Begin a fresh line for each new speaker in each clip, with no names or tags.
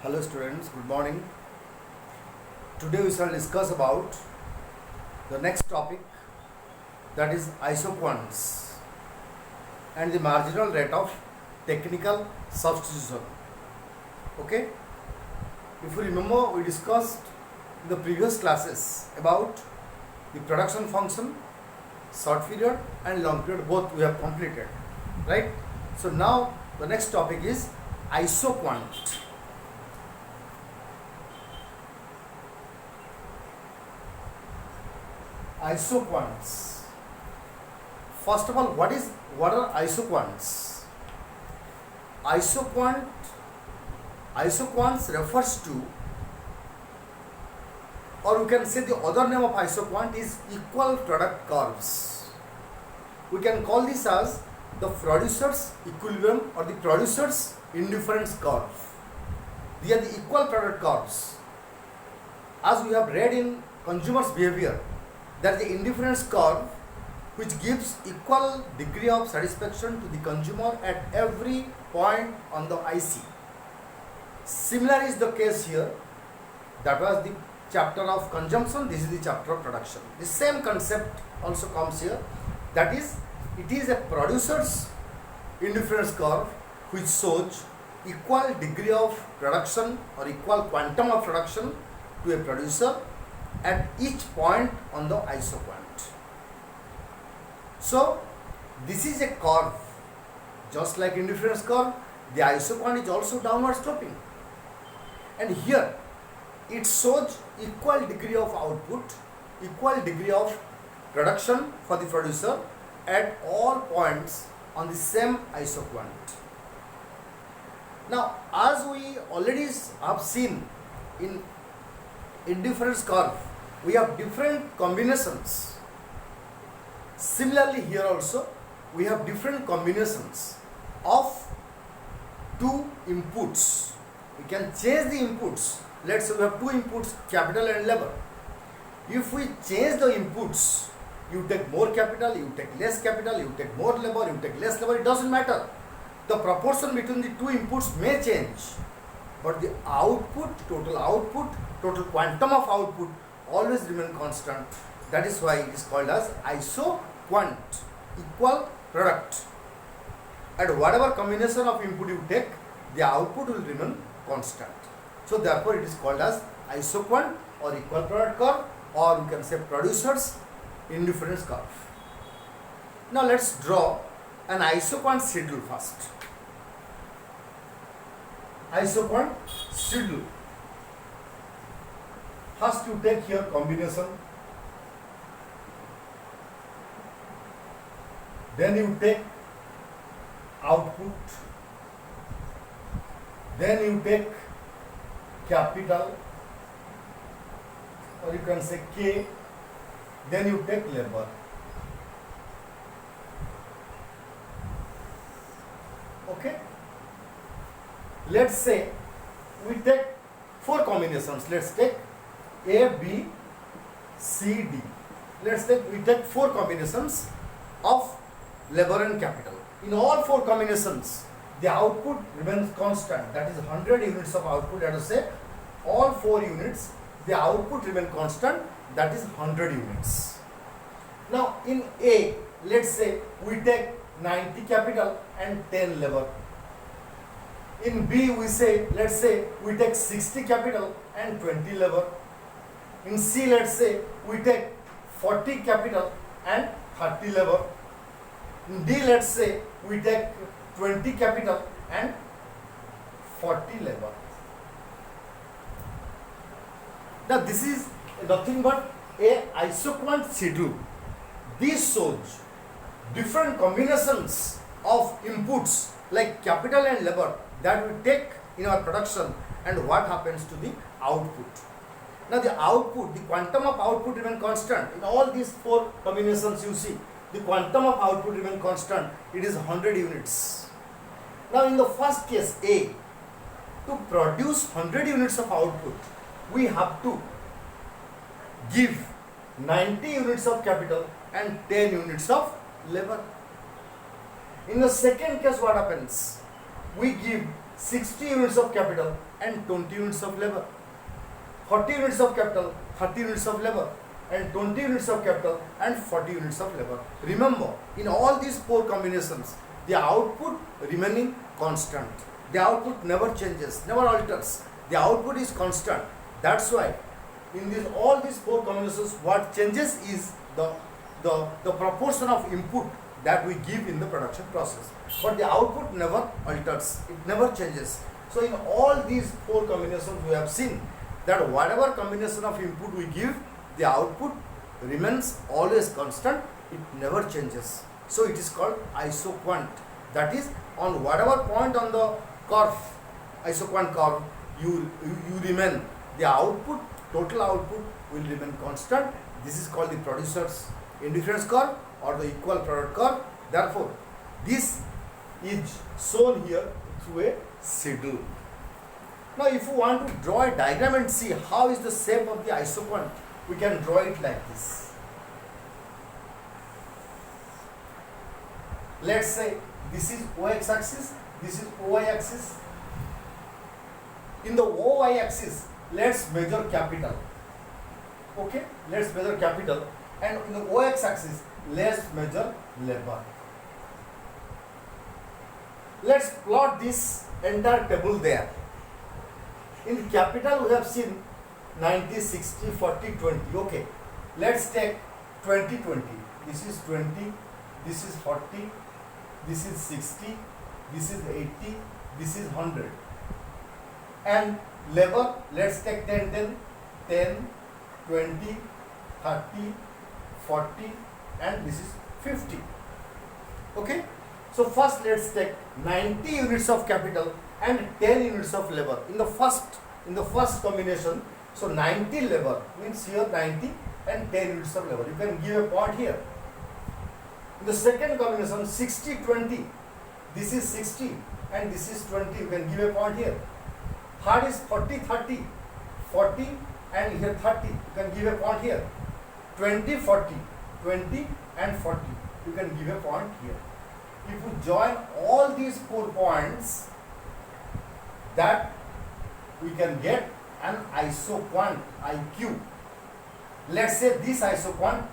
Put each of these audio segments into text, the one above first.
Hello students, good morning. Today we shall discuss about the next topic, that is isoquants and the marginal rate of technical substitution. Okay? If you remember, we discussed in the previous classes about the production function, short period and long period, both we have completed, right? So now the next topic is isoquant. Isoquants. First of all, what are isoquants? Isoquants refers to, or you can say the other name of isoquant is equal product curves. We can call this as the producer's equilibrium or the producer's indifference curve. They are the equal product curves. As we have read in consumer's behavior, that the indifference curve which gives equal degree of satisfaction to the consumer at every point on the IC. Similar is the case here. That was the chapter of consumption, this is the chapter of production. The same concept also comes here. That is, it is a producer's indifference curve which shows equal degree of production or equal quantum of production to a producer at each point on the isoquant. So this is a curve, just like indifference curve, the isoquant is also downward sloping, and here it shows equal degree of output, equal degree of production for the producer at all points on the same isoquant. Now, as we already have seen in indifference curve, we have different combinations. Similarly here also we have different combinations of two inputs. We can change the inputs. Let's say we have two inputs, capital and labor. If we change the inputs, you take more capital, you take less capital, you take more labor, you take less labor, it doesn't matter. The proportion between the two inputs may change, but the output, total quantum of output always remain constant. That is why it is called as isoquant, equal product. And whatever combination of input you take, the output will remain constant. So therefore it is called as isoquant or equal product curve, or you can say producer's indifference curve. Now let's draw an isoquant schedule first. Isoquant schedule. First you take here combination, then you take output, then you take capital, or you can say K, then you take labor. Okay? Let's say we take four combinations. Let's take A, B, C, D. We take four combinations of labor and capital. In all four combinations, the output remains constant. That is 100 units of output. Let us say all four units, the output remains constant. That is 100 units. Now in A, let's say we take 90 capital and 10 labor. In B, let's say we take 60 capital and 20 labor. In C, let's say we take 40 capital and 30 labor. In D, let's say we take 20 capital and 40 labor. Now this is nothing but a isoquant schedule. This shows different combinations of inputs like capital and labor that we take in our production and what happens to the output. Now the output, the quantum of output remain constant. In all these four combinations you see, the quantum of output remain constant. It is 100 units. Now in the first case A, to produce 100 units of output, we have to give 90 units of capital and 10 units of labor. In the second case, what happens? We give 60 units of capital and 20 units of labor. 40 units of capital, 30 units of labor, and 20 units of capital and 40 units of labor. Remember, in all these four combinations, the output remaining constant. The output never changes, never alters. The output is constant. That's why in all these four combinations, what changes is the proportion of input that we give in the production process. But the output never alters, it never changes. So in all these four combinations, we have seen that whatever combination of input we give, the output remains always constant, it never changes. So it is called isoquant. That is, on whatever point on the curve, isoquant curve, you remain, the output, total output will remain constant. This is called the producer's indifference curve or the equal product curve. Therefore, this is shown here through a schedule. Now, if you want to draw a diagram and see how is the shape of the isoquant, we can draw it like this. Let's say this is OX axis, this is OY axis. In the OY axis, let's measure capital. Okay, let's measure capital, and in the OX axis, let's measure labor. Let's plot this entire table there. In capital, we have seen 90, 60, 40, 20. Okay, let's take 20, 20. This is 20, this is 40, this is 60, this is 80, this is 100. And labor, let's take 10, 10, 10, 20, 30, 40, and this is 50. Okay, so first let's take 90 units of capital and 10 units of labor in the first combination. So 90 labor means here 90 and 10 units of labor. You can give a point here. In the second combination, 60 20, this is 60 and this is 20. You can give a point here. Third is 40 30, 40 and here 30. You can give a point here. 20 40, 20 and 40. You can give a point here. If you join all these 4 points, that we can get an isoquant, IQ. Let's say this isoquant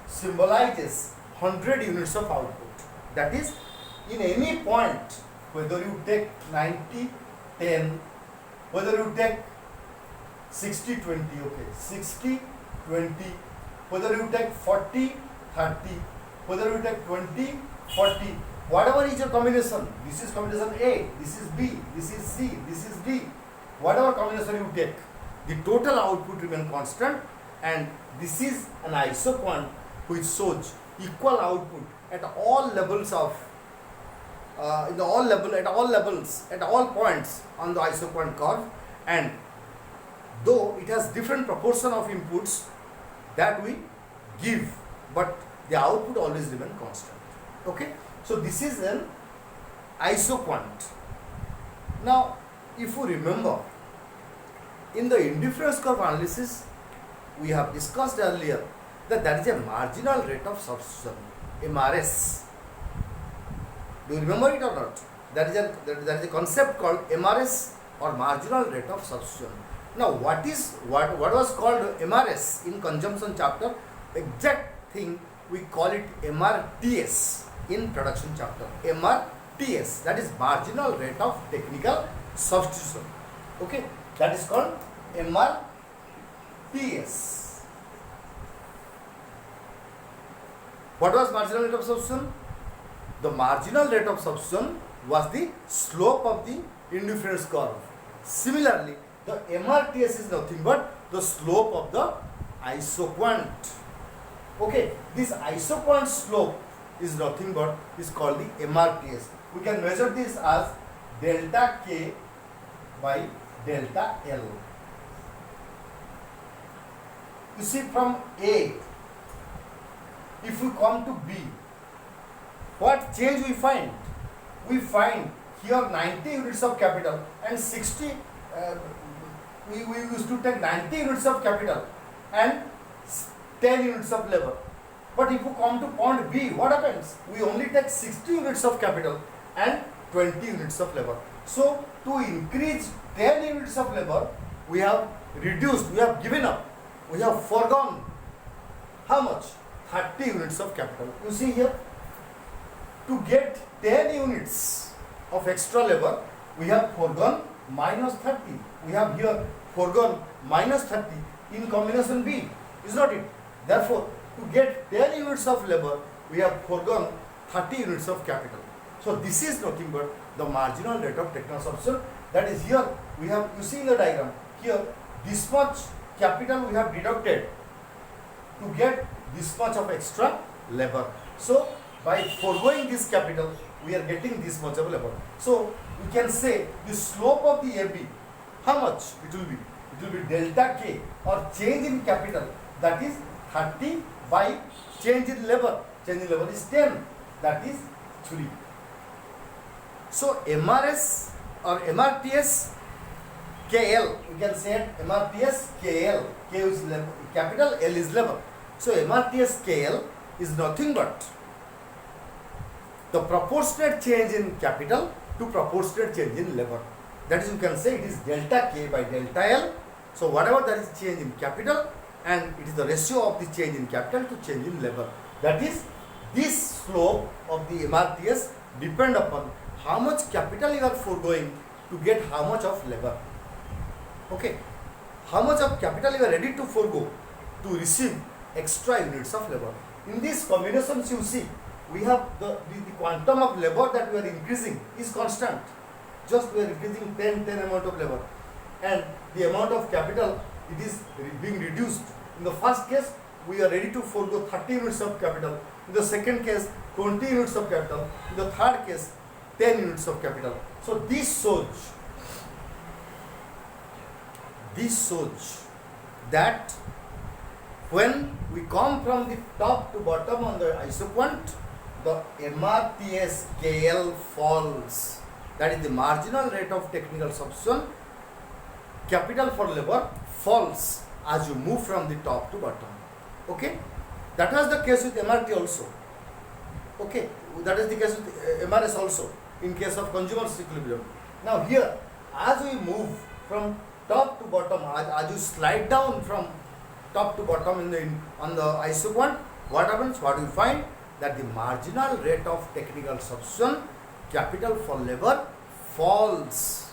symbolizes 100 units of output. That is, in any point, whether you take 90, 10, whether you take 60, 20, okay, 60, 20, whether you take 40, 30, whether you take 20, 40, whatever is your combination, this is combination A, this is B, this is C, this is D, whatever combination you take, the total output remains constant, and this is an isoquant which shows equal output at all levels of at all points on the isoquant curve, and though it has different proportion of inputs that we give, but the output always remains constant. Okay, so this is an isoquant. Now, if you remember, in the indifference curve analysis, we have discussed earlier that there is a marginal rate of substitution, MRS. Do you remember it or not? There is a concept called MRS, or marginal rate of substitution. Now, what was called MRS in consumption chapter? Exact thing we call it MRTS in production chapter. MRTS, that is marginal rate of technical substitution. Okay, that is called MRTS. What was marginal rate of substitution? The marginal rate of substitution was the slope of the indifference curve. Similarly, the MRTS is nothing but the slope of the isoquant. Okay, this isoquant slope is nothing but is called the MRTS. We can measure this as delta K by delta L. You see, from A, if we come to B, what change we find? We find here 90 units of capital and 60, we used to take 90 units of capital and 10 units of labor. But if you come to point B, what happens? We only take 60 units of capital and 20 units of labor. So to increase 10 units of labor, we have reduced, we have given up, we have foregone how much? 30 units of capital. You see here, to get 10 units of extra labor, we have foregone minus 30. We have here foregone minus 30 in combination B, is not it? Therefore, to get 10 units of labor, we have foregone 30 units of capital. So this is nothing but the marginal rate of technical substitution. That is, here we have, you see in the diagram, here this much capital we have deducted to get this much of extra labor. So by foregoing this capital, we are getting this much of labor. So we can say the slope of the AB, how much it will be? It will be delta K, or change in capital, that is 30 by change in labor. Change in labor is 10, that is 3. So MRS or MRTS KL, we can say MRTS KL. K is capital, L is labor. So MRTS KL is nothing but the proportionate change in capital to proportionate change in labor. That is, you can say it is delta K by delta L. So whatever that is change in capital, and it is the ratio of the change in capital to change in labor. That is, this slope of the MRTS depend upon how much capital you are foregoing to get how much of labor. Okay, how much of capital you are ready to forego to receive extra units of labor. In these combinations, you see, we have the quantum of labor that we are increasing is constant. Just we are increasing 10 amount of labor, and the amount of capital, it is being reduced. In the first case, we are ready to forego 30 units of capital. In the second case, 20 units of capital. In the third case, 10 units of capital. So this shows that when we come from the top to bottom on the isoquant, the MRTS KL falls. That is the marginal rate of technical substitution. Capital for labor falls as you move from the top to bottom. Okay, that was the case with MRT also. Okay, that is the case with MRS also in case of consumer's equilibrium. Now here, as we move from top to bottom, as you slide down from top to bottom on the isoquant, what happens? What we find? That the marginal rate of technical substitution, capital for labor, falls.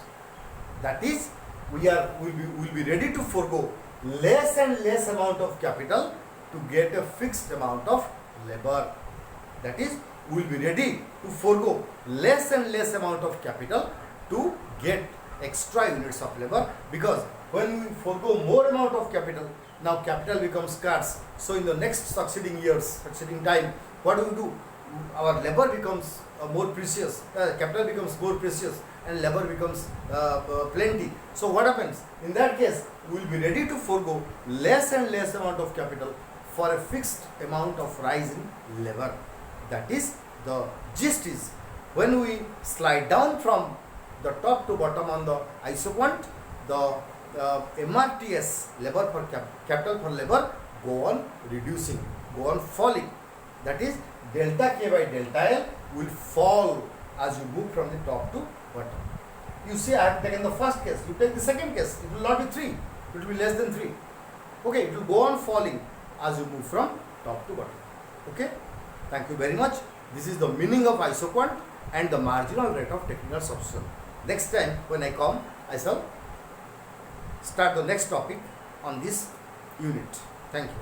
That is, we will be ready to forego less and less amount of capital to get a fixed amount of labor. That is, we will be ready to forego less and less amount of capital to get extra units of labor, because when we forego more amount of capital, now capital becomes scarce. So in the next succeeding time, what do we do? Our labor becomes more precious, capital becomes more precious, and labor becomes plenty. So what happens? In that case, we will be ready to forego less and less amount of capital for a fixed amount of rise in labor. That is, the gist is, when we slide down from the top to bottom on the isoquant, the MRTS, labor per capital per labor, go on reducing, go on falling. That is, delta K by delta L will fall as you move from the top to bottom. You see, I have taken the first case, you take the second case, it will not be 3, it will be less than 3. Okay, it will go on falling as you move from top to bottom. Okay, thank you very much. This is the meaning of isoquant and the marginal rate of technical substitution. Next time when I come, I shall start the next topic on this unit. Thank you.